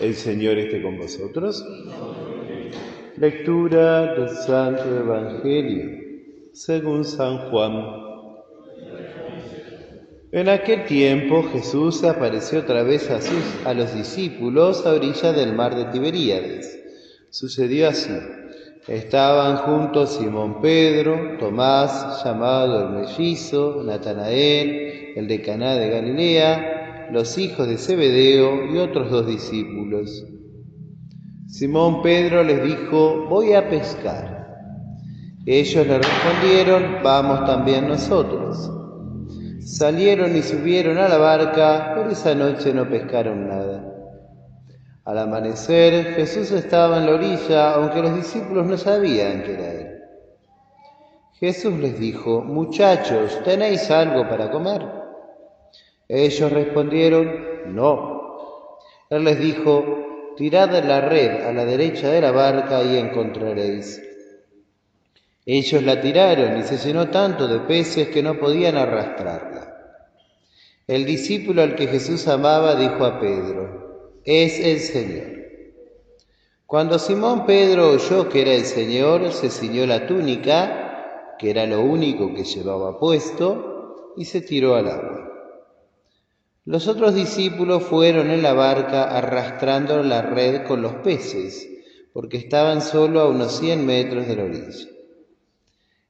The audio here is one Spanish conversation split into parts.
El Señor esté con vosotros. Lectura del Santo Evangelio según San Juan. En aquel tiempo Jesús se apareció otra vez a los discípulos a orilla del mar de Tiberíades. Sucedió así. Estaban juntos Simón Pedro, Tomás, llamado el mellizo, Natanael, el de Caná de Galilea, los hijos de Zebedeo y otros 2 discípulos. Simón Pedro les dijo: voy a pescar. Ellos le respondieron: vamos también nosotros. Salieron y subieron a la barca, pero esa noche no pescaron nada. Al amanecer, Jesús estaba en la orilla, aunque los discípulos no sabían que era Él. Jesús les dijo: muchachos, ¿tenéis algo para comer? Ellos respondieron: no. Él les dijo: tirad la red a la derecha de la barca y encontraréis. Ellos la tiraron y se llenó tanto de peces que no podían arrastrarla. El discípulo al que Jesús amaba dijo a Pedro: es el Señor. Cuando Simón Pedro oyó que era el Señor, se ciñó la túnica, que era lo único que llevaba puesto, y se tiró al agua. Los otros discípulos fueron en la barca arrastrando la red con los peces, porque estaban solo a unos 100 metros de la orilla.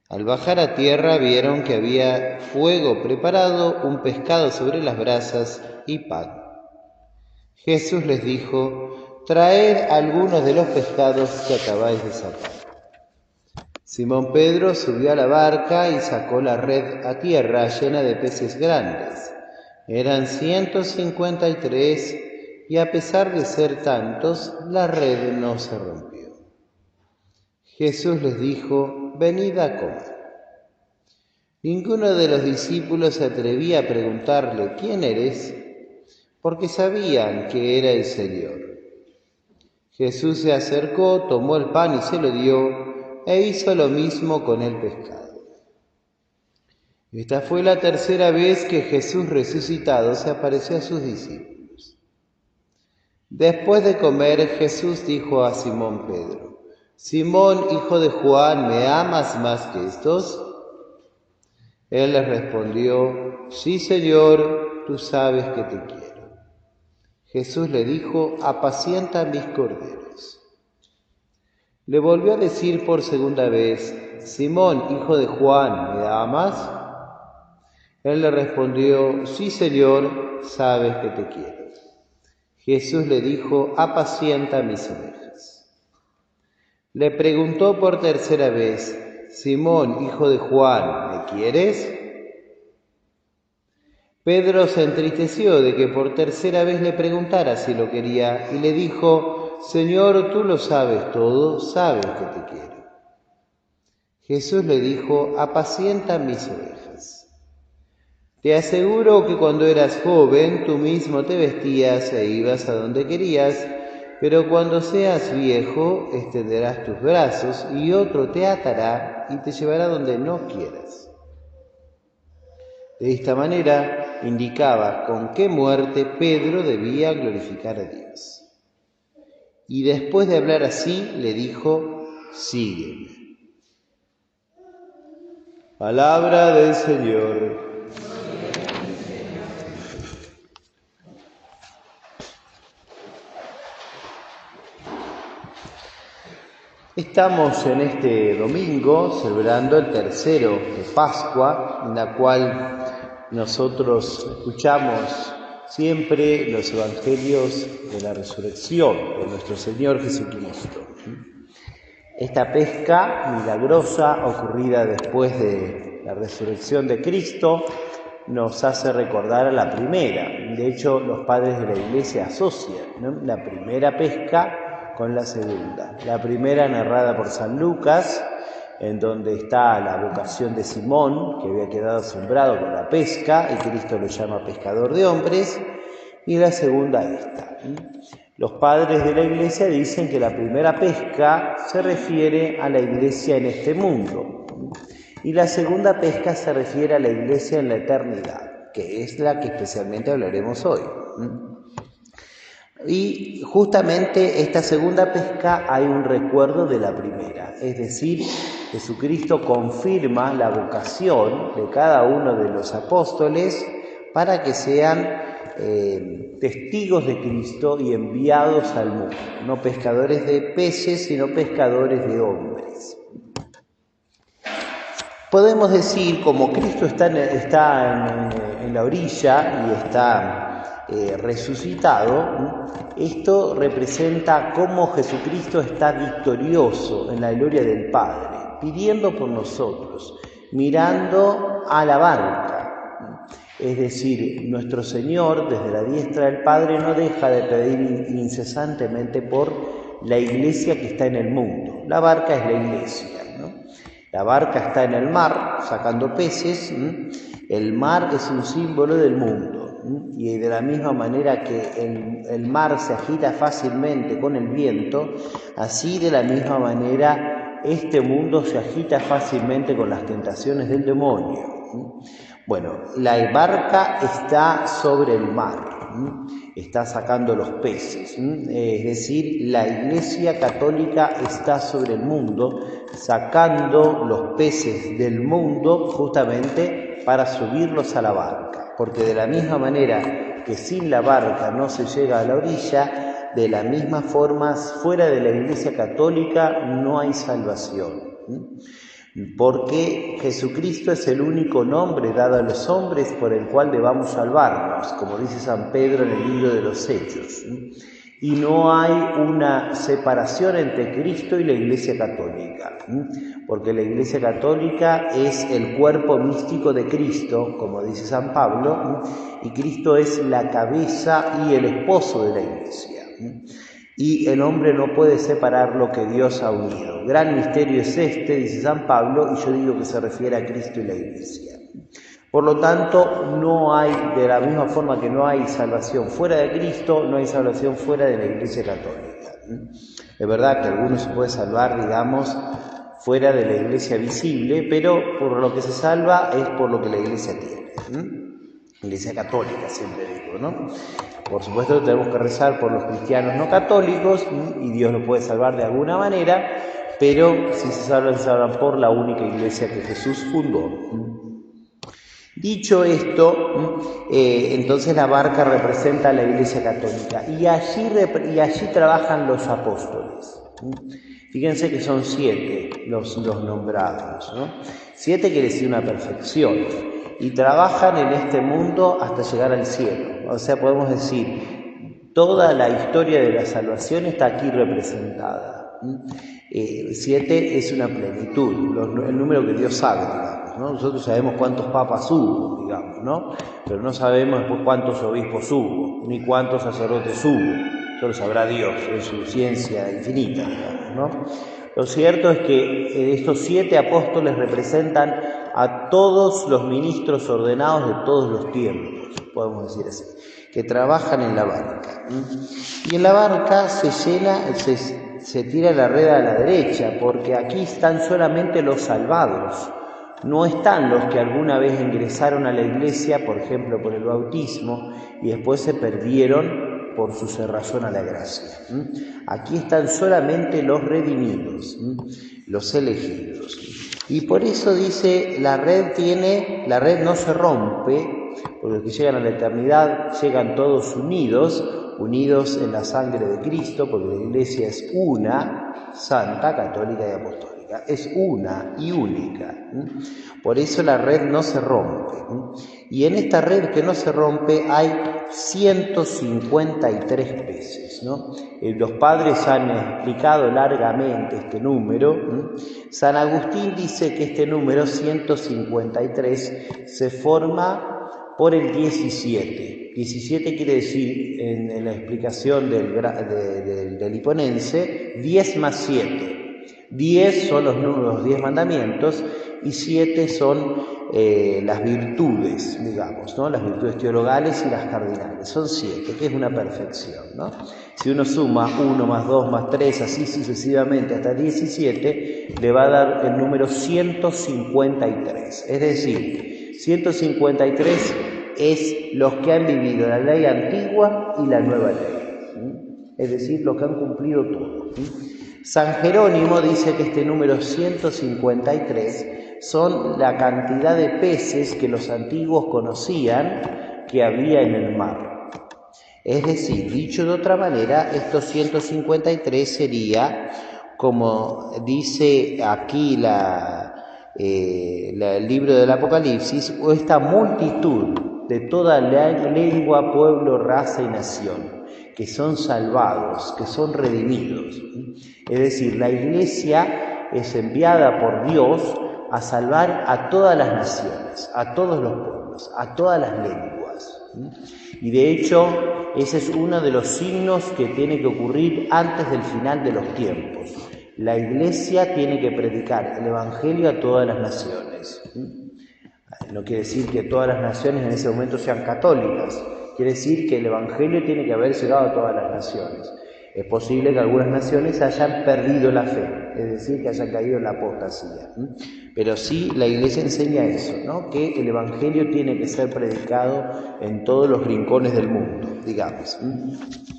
Al bajar a tierra vieron que había fuego preparado, un pescado sobre las brasas y pan. Jesús les dijo: traed algunos de los pescados que acabáis de sacar. Simón Pedro subió a la barca y sacó la red a tierra llena de peces grandes. Eran 153 y a pesar de ser tantos, la red no se rompió. Jesús les dijo: venid a comer. Ninguno de los discípulos se atrevía a preguntarle: ¿quién eres?, porque sabían que era el Señor. Jesús se acercó, tomó el pan y se lo dio, e hizo lo mismo con el pescado. Esta fue la tercera vez que Jesús resucitado se apareció a sus discípulos. Después de comer, Jesús dijo a Simón Pedro: Simón, hijo de Juan, ¿me amas más que estos? Él les respondió: sí, Señor, tú sabes que te quiero. Jesús le dijo: apacienta mis corderos. Le volvió a decir por segunda vez: Simón, hijo de Juan, ¿me amas? Él le respondió: sí, Señor, sabes que te quiero. Jesús le dijo: apacienta mis ovejas. Le preguntó por tercera vez: Simón, hijo de Juan, ¿me quieres? Pedro se entristeció de que por tercera vez le preguntara si lo quería y le dijo: Señor, tú lo sabes todo, sabes que te quiero. Jesús le dijo: apacienta mis ovejas. Te aseguro que cuando eras joven tú mismo te vestías e ibas a donde querías, pero cuando seas viejo extenderás tus brazos y otro te atará y te llevará donde no quieras. De esta manera indicaba con qué muerte Pedro debía glorificar a Dios. Y después de hablar así, le dijo: sígueme. Palabra del Señor. Estamos en este domingo celebrando el tercero de Pascua, en la cual nosotros escuchamos siempre los evangelios de la resurrección de nuestro Señor Jesucristo. Esta pesca milagrosa ocurrida después de la resurrección de Cristo nos hace recordar a la primera. De hecho, los padres de la Iglesia asocian, ¿no?, la primera pesca con la segunda. La primera narrada por San Lucas, en donde está la vocación de Simón, que había quedado asombrado con la pesca, y Cristo lo llama pescador de hombres, y la segunda esta. Los padres de la Iglesia dicen que la primera pesca se refiere a la Iglesia en este mundo, y la segunda pesca se refiere a la Iglesia en la eternidad, que es la que especialmente hablaremos hoy. Y justamente esta segunda pesca hay un recuerdo de la primera, es decir, Jesucristo confirma la vocación de cada uno de los apóstoles para que sean testigos de Cristo y enviados al mundo, no pescadores de peces, sino pescadores de hombres. Podemos decir, como Cristo está en la orilla y está resucitado, esto representa cómo Jesucristo está victorioso en la gloria del Padre, pidiendo por nosotros, mirando a la barca. Es decir, nuestro Señor, desde la diestra del Padre, no deja de pedir incesantemente por la iglesia que está en el mundo. La barca es la iglesia, ¿no? La barca está en el mar, sacando peces. El mar es un símbolo del mundo. Y de la misma manera que el mar se agita fácilmente con el viento, así de la misma manera este mundo se agita fácilmente con las tentaciones del demonio. Bueno, la barca está sobre el mar, está sacando los peces, es decir, la Iglesia Católica está sobre el mundo, sacando los peces del mundo justamente para subirlos a la barca, porque de la misma manera que sin la barca no se llega a la orilla, de la misma forma fuera de la Iglesia Católica no hay salvación. Porque Jesucristo es el único nombre dado a los hombres por el cual debamos salvarnos, como dice San Pedro en el libro de los Hechos. Y no hay una separación entre Cristo y la Iglesia Católica, porque la Iglesia Católica es el cuerpo místico de Cristo, como dice San Pablo, y Cristo es la cabeza y el esposo de la Iglesia. Y el hombre no puede separar lo que Dios ha unido. Gran misterio es este, dice San Pablo, y yo digo que se refiere a Cristo y la Iglesia. Por lo tanto, no hay, de la misma forma que no hay salvación fuera de Cristo, no hay salvación fuera de la Iglesia Católica. Es verdad que alguno se puede salvar, digamos, fuera de la Iglesia visible, pero por lo que se salva es por lo que la Iglesia tiene. Iglesia Católica, siempre digo, ¿no? Por supuesto tenemos que rezar por los cristianos no católicos y Dios los puede salvar de alguna manera, pero si se salvan por la única iglesia que Jesús fundó. Dicho esto, entonces la barca representa a la Iglesia Católica y allí trabajan los apóstoles. Fíjense que son 7 los nombrados, ¿no? 7 quiere decir una perfección. Y trabajan en este mundo hasta llegar al cielo. O sea, podemos decir, toda la historia de la salvación está aquí representada. 7 es una plenitud, el número que Dios sabe, digamos, ¿no? Nosotros sabemos cuántos papas hubo, digamos, ¿no? Pero no sabemos después cuántos obispos hubo, ni cuántos sacerdotes hubo. Eso lo sabrá Dios en su ciencia infinita, digamos, ¿no? Lo cierto es que estos 7 apóstoles representan a todos los ministros ordenados de todos los tiempos, podemos decir así, que trabajan en la barca. Y en la barca se tira la red a la derecha, porque aquí están solamente los salvados. No están los que alguna vez ingresaron a la iglesia, por ejemplo, por el bautismo, y después se perdieron por su cerrazón a la gracia. Aquí están solamente los redimidos, los elegidos. Y por eso dice, la red no se rompe, porque los que llegan a la eternidad llegan todos unidos en la sangre de Cristo, porque la iglesia es una, santa, católica y apostólica. Es una y única. Por eso la red no se rompe. Y en esta red que no se rompe hay 153 peces, ¿no? Los padres han explicado largamente este número. San Agustín dice que este número 153 se forma por el 17. 17 quiere decir, en la explicación del Hiponense, 10 más 7. 10 son los 10 mandamientos y 7 son las virtudes, digamos, ¿no? Las virtudes teologales y las cardinales. Son 7, que es una perfección, ¿no? Si uno suma 1 más 2 más 3, así sucesivamente hasta 17, le va a dar el número 153. Es decir, 153 es los que han vivido la ley antigua y la nueva ley. es decir, los que han cumplido todo. San Jerónimo dice que este número 153 son la cantidad de peces que los antiguos conocían que había en el mar. Es decir, dicho de otra manera, estos 153 sería, como dice aquí el libro del Apocalipsis, o esta multitud de toda lengua, pueblo, raza y nación, que son salvados, que son redimidos. Es decir, la Iglesia es enviada por Dios a salvar a todas las naciones, a todos los pueblos, a todas las lenguas. Y de hecho, ese es uno de los signos que tiene que ocurrir antes del final de los tiempos. La Iglesia tiene que predicar el Evangelio a todas las naciones. No quiere decir que todas las naciones en ese momento sean católicas. Quiere decir que el Evangelio tiene que haber llegado a todas las naciones. Es posible que algunas naciones hayan perdido la fe, es decir, que hayan caído en la apostasía. Pero sí, la Iglesia enseña eso, ¿no? Que el Evangelio tiene que ser predicado en todos los rincones del mundo, digamos.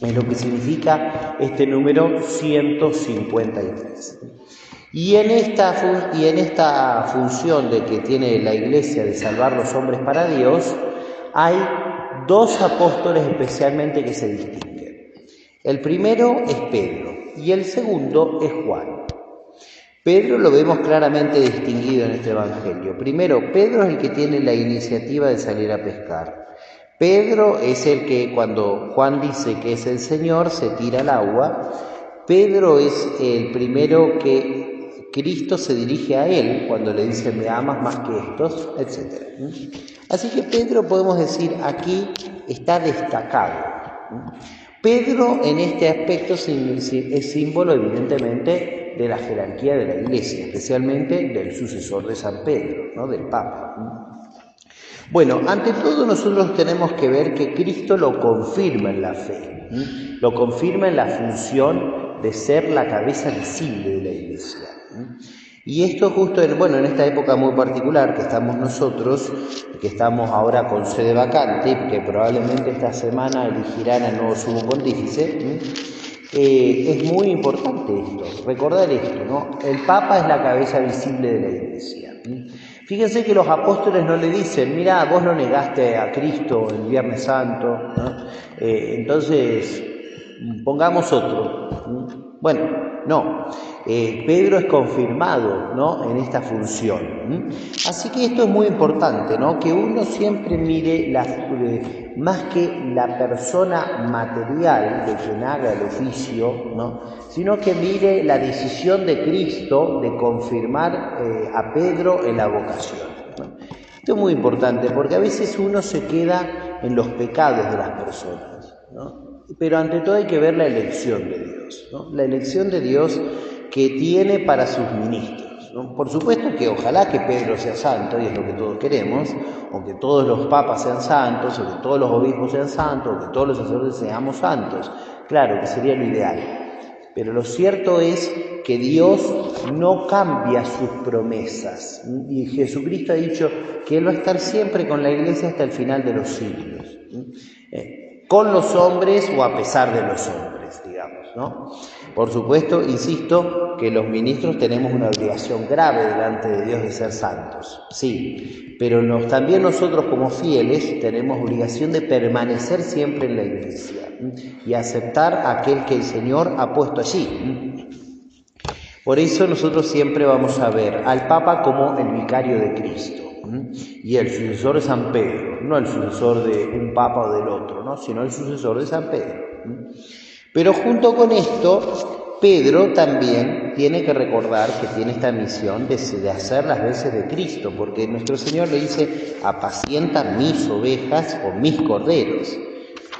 Es lo que significa este número 153. Y en esta función de que tiene la Iglesia de salvar los hombres para Dios, hay dos apóstoles especialmente que se distinguen. El primero es Pedro y el segundo es Juan. Pedro lo vemos claramente distinguido en este Evangelio. Primero, Pedro es el que tiene la iniciativa de salir a pescar. Pedro es el que, cuando Juan dice que es el Señor, se tira al agua. Pedro es el primero que Cristo se dirige a él cuando le dice, me amas más que estos, etc. Así que Pedro, podemos decir, aquí está destacado. Pedro en este aspecto es símbolo evidentemente de la jerarquía de la Iglesia, especialmente del sucesor de San Pedro, ¿no? Del Papa. Bueno, ante todo nosotros tenemos que ver que Cristo lo confirma en la fe, lo confirma en la función de ser la cabeza visible de la Iglesia. Y esto justo en esta época muy particular que estamos nosotros, que estamos ahora con sede vacante, que probablemente esta semana elegirán al nuevo sumo pontífice, es muy importante esto, recordar esto, ¿no? El Papa es la cabeza visible de la Iglesia. Fíjense que los apóstoles no le dicen, mira, vos no negaste a Cristo el Viernes Santo, ¿no? Entonces pongamos otro. Bueno, no. Pedro es confirmado, ¿no? En esta función. Así que esto es muy importante, ¿no? Que uno siempre mire más que la persona material de quien haga el oficio, ¿no? Sino que mire la decisión de Cristo de confirmar a Pedro en la vocación, ¿no? Esto es muy importante porque a veces uno se queda en los pecados de las personas, ¿no? Pero ante todo hay que ver la elección de Dios, ¿no? La elección de Dios que tiene para sus ministros, ¿no? Por supuesto que ojalá que Pedro sea santo, y es lo que todos queremos, o que todos los papas sean santos, o que todos los obispos sean santos, o que todos los sacerdotes seamos santos. Claro que sería lo ideal. Pero lo cierto es que Dios no cambia sus promesas. Y Jesucristo ha dicho que Él va a estar siempre con la Iglesia hasta el final de los siglos. Con los hombres o a pesar de los hombres, digamos, ¿no? Por supuesto, insisto, que los ministros tenemos una obligación grave delante de Dios de ser santos, sí, pero también nosotros como fieles tenemos obligación de permanecer siempre en la Iglesia y aceptar a aquel que el Señor ha puesto allí. Por eso nosotros siempre vamos a ver al Papa como el vicario de Cristo y el sucesor de San Pedro, no el sucesor de un Papa o del otro, ¿no? Sino el sucesor de San Pedro. Pero junto con esto, Pedro también tiene que recordar que tiene esta misión de hacer las veces de Cristo, porque nuestro Señor le dice, apacienta mis ovejas o mis corderos.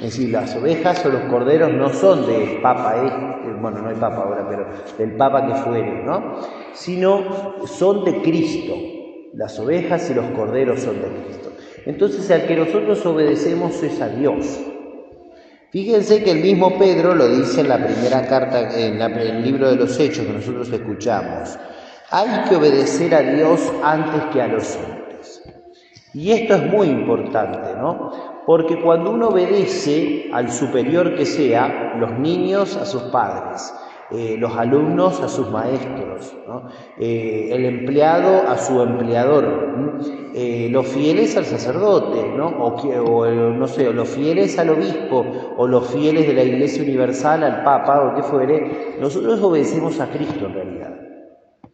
Es decir, las ovejas o los corderos no son del Papa, bueno, no hay Papa ahora, pero del Papa que fuere, ¿no? Sino son de Cristo. Las ovejas y los corderos son de Cristo. Entonces, al que nosotros obedecemos es a Dios. Fíjense que el mismo Pedro lo dice en la primera carta, en el libro de los Hechos que nosotros escuchamos. Hay que obedecer a Dios antes que a los hombres. Y esto es muy importante, ¿no? Porque cuando uno obedece al superior que sea, los niños a sus padres, los alumnos a sus maestros, ¿no? El empleado a su empleador, los fieles al sacerdote, ¿no? O los fieles al obispo, o los fieles de la Iglesia Universal al Papa, o que fuere, nosotros obedecemos a Cristo en realidad,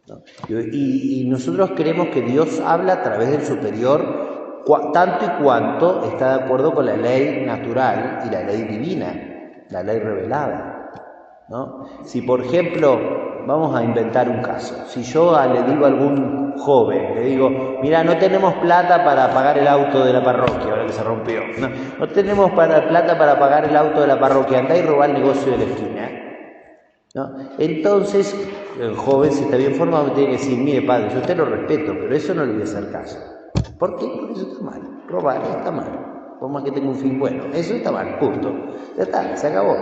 ¿no? Y nosotros creemos que Dios habla a través del superior, tanto y cuanto está de acuerdo con la ley natural y la ley divina, la ley revelada, ¿no? Si, por ejemplo, vamos a inventar un caso, si yo le digo a algún joven, le digo, mira, no tenemos plata para pagar el auto de la parroquia, ahora que se rompió, no tenemos plata para pagar el auto de la parroquia, andá y robá el negocio de la esquina, ¿no? Entonces, el joven, si está bien formado, tiene que decir, mire padre, yo usted lo respeto, pero eso no le voy a hacer caso. ¿Por qué? Porque eso está mal, robar está mal, por más que tenga un fin bueno, eso está mal, punto, ya está, se acabó.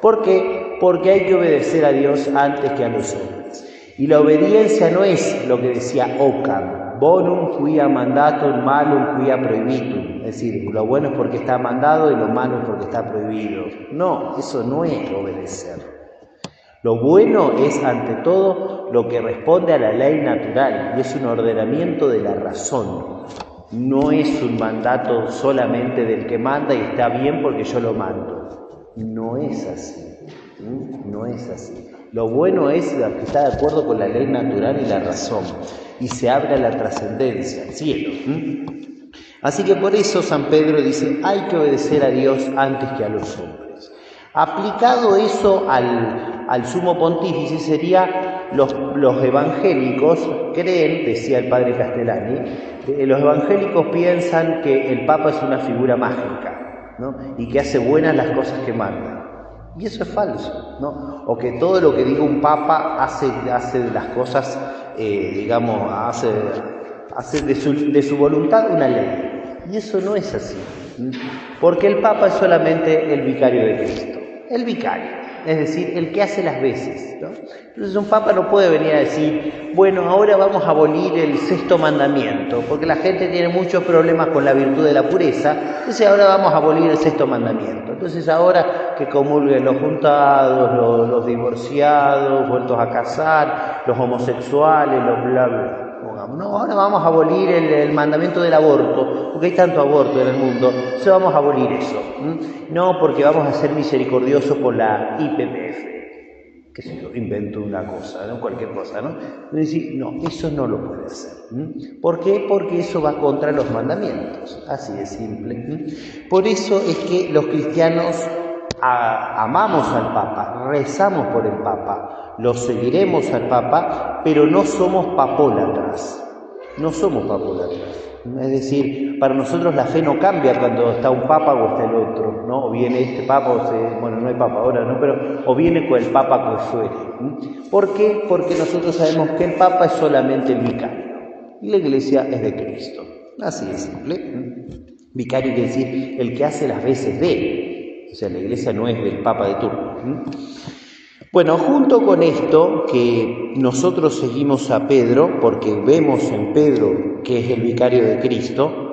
¿Por qué? Porque hay que obedecer a Dios antes que a los hombres. Y la obediencia no es lo que decía Occam, bonum quia mandatum malum quia prohibitum. Es decir, lo bueno es porque está mandado y lo malo es porque está prohibido. No, eso no es obedecer. Lo bueno es, ante todo, lo que responde a la ley natural y es un ordenamiento de la razón. No es un mandato solamente del que manda y está bien porque yo lo mando. No es así, no es así. Lo bueno es lo que está de acuerdo con la ley natural y la razón, y se abre a la trascendencia, al cielo. Así que por eso San Pedro dice, hay que obedecer a Dios antes que a los hombres. Aplicado eso al sumo pontífice sería, los evangélicos creen, decía el padre Castellani, los evangélicos piensan que el Papa es una figura mágica, ¿no? Y que hace buenas las cosas que manda. Y eso es falso, ¿no? O que todo lo que diga un papa hace las cosas, hace de su voluntad una ley. Y eso no es así, porque el papa es solamente el vicario de Cristo, el vicario, es decir, el que hace las veces, ¿no? Entonces un papa no puede venir a decir, bueno, ahora vamos a abolir el 6º mandamiento, porque la gente tiene muchos problemas con la virtud de la pureza, entonces ahora vamos a abolir el 6º mandamiento. Entonces ahora que comulguen los juntados, los divorciados, vueltos a casar, los homosexuales, los bla bla. No, ahora vamos a abolir el mandamiento del aborto, porque hay tanto aborto en el mundo, entonces vamos a abolir eso. No, porque vamos a ser misericordiosos con la IPPF, que se yo, invento una cosa, ¿no? Cualquier cosa, ¿no? Decir, no, eso no lo puede hacer. ¿Por qué? Porque eso va contra los mandamientos, así de simple. Por eso es que los cristianos amamos al Papa, rezamos por el Papa, lo seguiremos al Papa, pero no somos papólatras, no somos papólatras. Es decir, para nosotros la fe no cambia cuando está un Papa o está el otro, ¿no? O viene este Papa, bueno, no hay Papa ahora, ¿no? Pero o viene con el Papa que fuere. ¿Por qué? Porque nosotros sabemos que el Papa es solamente el vicario y la Iglesia es de Cristo. Así de simple. Vicario quiere decir el que hace las veces de. O sea, la Iglesia no es del Papa de turno. Bueno, junto con esto, que nosotros seguimos a Pedro, porque vemos en Pedro que es el vicario de Cristo,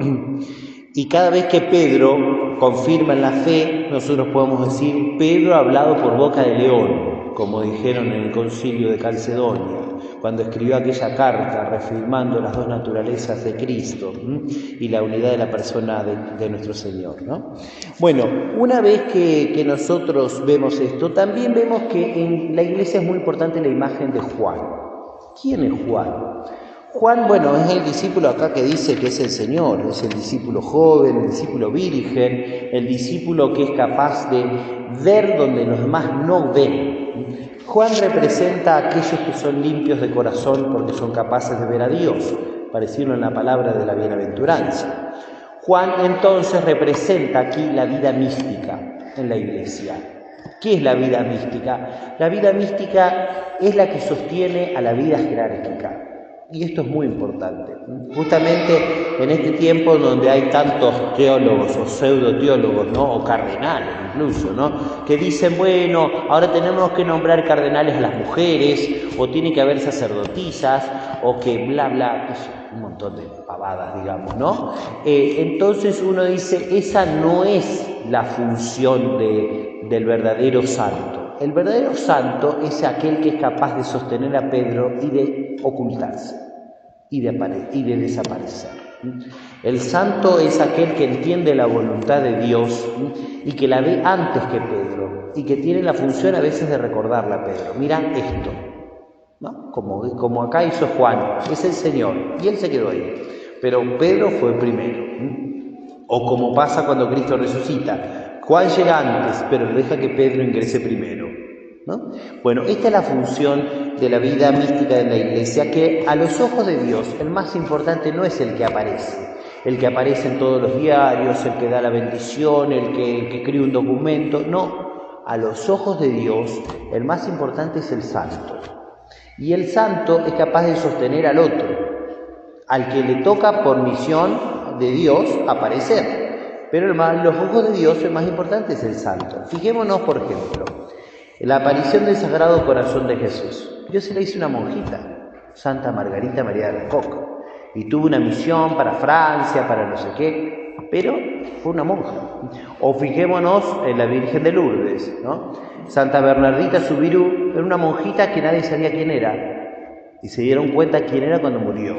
y cada vez que Pedro confirma en la fe, nosotros podemos decir, Pedro ha hablado por boca de león, como dijeron en el concilio de Calcedonia, cuando escribió aquella carta reafirmando las dos naturalezas de Cristo y la unidad de la persona de nuestro Señor, ¿no? Bueno, una vez que nosotros vemos esto, también vemos que en la Iglesia es muy importante la imagen de Juan. ¿Quién es Juan? Juan, bueno, es el discípulo acá que dice que es el Señor, es el discípulo joven, el discípulo virgen, el discípulo que es capaz de ver donde los demás no ven. Juan representa a aquellos que son limpios de corazón porque son capaces de ver a Dios, parecido en la palabra de la bienaventuranza. Juan entonces representa aquí la vida mística en la Iglesia. ¿Qué es la vida mística? La vida mística es la que sostiene a la vida jerárquica. Y esto es muy importante. Justamente en este tiempo donde hay tantos teólogos o pseudoteólogos, ¿no? O cardenales incluso, ¿no? Que dicen, bueno, ahora tenemos que nombrar cardenales a las mujeres, o tiene que haber sacerdotisas, o que bla, bla, eso. un montón de pavadas, digamos, ¿no? Entonces uno dice, esa no es la función del verdadero santo. El verdadero santo es aquel que es capaz de sostener a Pedro y de ocultarse y de desaparecer. El santo es aquel que entiende la voluntad de Dios y que la ve antes que Pedro y que tiene la función a veces de recordarle a Pedro, mira esto, ¿no? Como acá hizo Juan, es el Señor, y él se quedó ahí, pero Pedro fue primero. O como pasa cuando Cristo resucita, Juan llega antes, pero deja que Pedro ingrese primero, ¿no? Bueno, esta es la función de la vida mística de la Iglesia, que a los ojos de Dios el más importante no es el que aparece en todos los diarios, el que da la bendición, el que escribe un documento, no, a los ojos de Dios el más importante es el santo. Y el santo es capaz de sostener al otro, al que le toca por misión de Dios aparecer. Pero en los ojos de Dios el más importante es el santo. Fijémonos, por ejemplo, en la aparición del Sagrado Corazón de Jesús. Dios se le hizo una monjita, Santa Margarita María de Alacoque, y tuvo una misión para Francia, para no sé qué, pero fue una monja. O fijémonos en la Virgen de Lourdes, ¿no? Santa Bernardita Subirú era una monjita que nadie sabía quién era, y se dieron cuenta quién era cuando murió,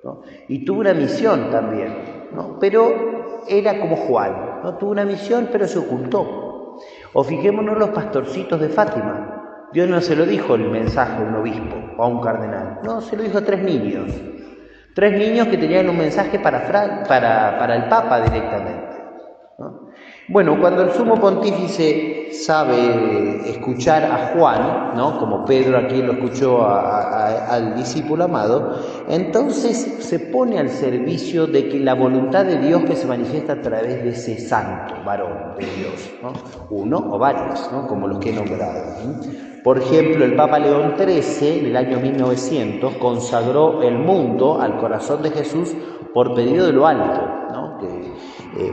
¿no? Y tuvo una misión también, ¿no? Pero era como Juan, ¿no? Tuvo una misión pero se ocultó. O fijémonos los pastorcitos de Fátima. Dios no se lo dijo el mensaje a un obispo o a un cardenal, no, se lo dijo a 3 niños. 3 niños que tenían un mensaje para el Papa directamente, ¿no? Bueno, cuando el sumo pontífice sabe escuchar a Juan, ¿no? Como Pedro aquí lo escuchó al discípulo amado, entonces se pone al servicio de que la voluntad de Dios que se manifiesta a través de ese santo varón de Dios, ¿no? Uno o varios, ¿no? Como los que he nombrado, ¿no? Por ejemplo, el Papa León XIII, en el año 1900, consagró el mundo al corazón de Jesús por pedido de lo alto, ¿no?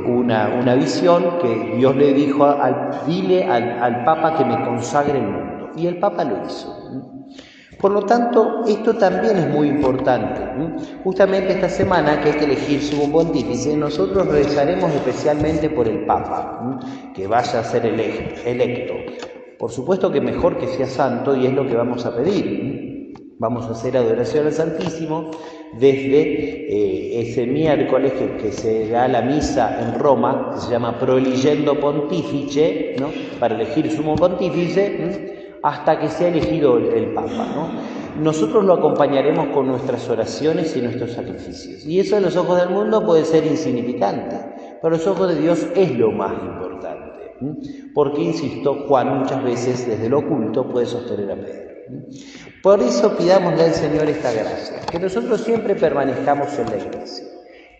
Una visión que Dios le dijo, dile al Papa que me consagre el mundo. Y el Papa lo hizo. Por lo tanto, esto también es muy importante. Justamente esta semana que hay que elegir sumo pontífice, nosotros rezaremos especialmente por el Papa, que vaya a ser electo. Por supuesto que mejor que sea santo, y es lo que vamos a pedir. Vamos a hacer adoración al Santísimo desde ese miércoles que se da la misa en Roma, que se llama Proeligendo Pontifice, ¿no? Para elegir sumo pontífice, hasta que sea elegido el Papa, ¿no? Nosotros lo acompañaremos con nuestras oraciones y nuestros sacrificios. Y eso en los ojos del mundo puede ser insignificante, pero en los ojos de Dios es lo más importante. Porque, insisto, Juan muchas veces desde lo oculto puede sostener a Pedro. Por eso pidámosle al Señor esta gracia, que nosotros siempre permanezcamos en la Iglesia,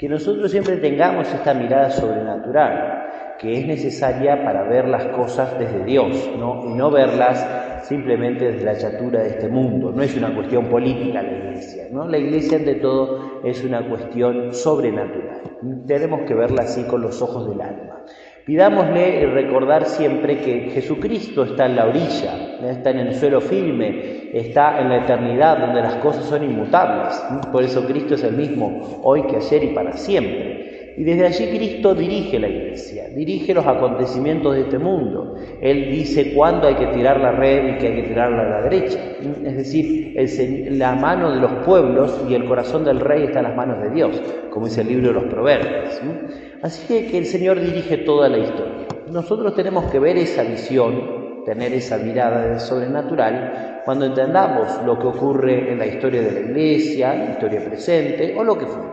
que nosotros siempre tengamos esta mirada sobrenatural, que es necesaria para ver las cosas desde Dios, ¿no? Y no verlas simplemente desde la chatura de este mundo. No es una cuestión política la Iglesia, ¿no? La Iglesia, ante todo, es una cuestión sobrenatural. Tenemos que verla así con los ojos del alma. Pidámosle y recordar siempre que Jesucristo está en la orilla, está en el suelo firme, está en la eternidad donde las cosas son inmutables. Por eso Cristo es el mismo hoy que ayer y para siempre. Y desde allí Cristo dirige la Iglesia, dirige los acontecimientos de este mundo. Él dice cuándo hay que tirar la red y que hay que tirarla a la derecha. Es decir, la mano de los pueblos y el corazón del rey está en las manos de Dios, como dice el libro de los Proverbios. Así que el Señor dirige toda la historia. Nosotros tenemos que ver esa visión, tener esa mirada sobrenatural, cuando entendamos lo que ocurre en la historia de la Iglesia, la historia presente o lo que fuere.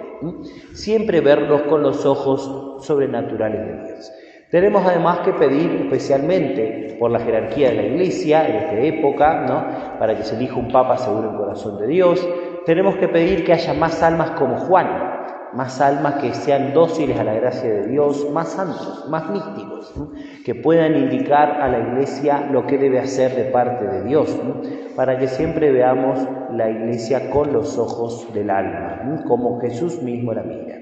Siempre verlos con los ojos sobrenaturales de Dios. Tenemos además que pedir especialmente por la jerarquía de la Iglesia en esta época, ¿no? Para que se elija un Papa según el corazón de Dios. Tenemos que pedir que haya más almas como Juan, más almas que sean dóciles a la gracia de Dios, más santos, más místicos, ¿no? Que puedan indicar a la Iglesia lo que debe hacer de parte de Dios, ¿no? Para que siempre veamos la Iglesia con los ojos del alma, ¿no? Como Jesús mismo la mira.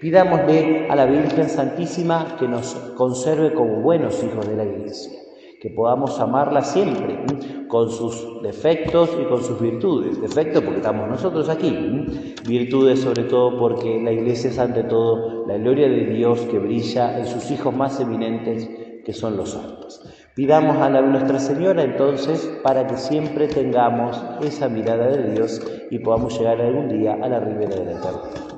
Pidámosle a la Virgen Santísima que nos conserve como buenos hijos de la Iglesia, que podamos amarla siempre, ¿no? con sus defectos y con sus virtudes. Defectos porque estamos nosotros aquí, virtudes sobre todo porque la Iglesia es ante todo la gloria de Dios que brilla en sus hijos más eminentes, que son los santos. Pidamos a Nuestra Señora entonces para que siempre tengamos esa mirada de Dios y podamos llegar algún día a la ribera de la eternidad.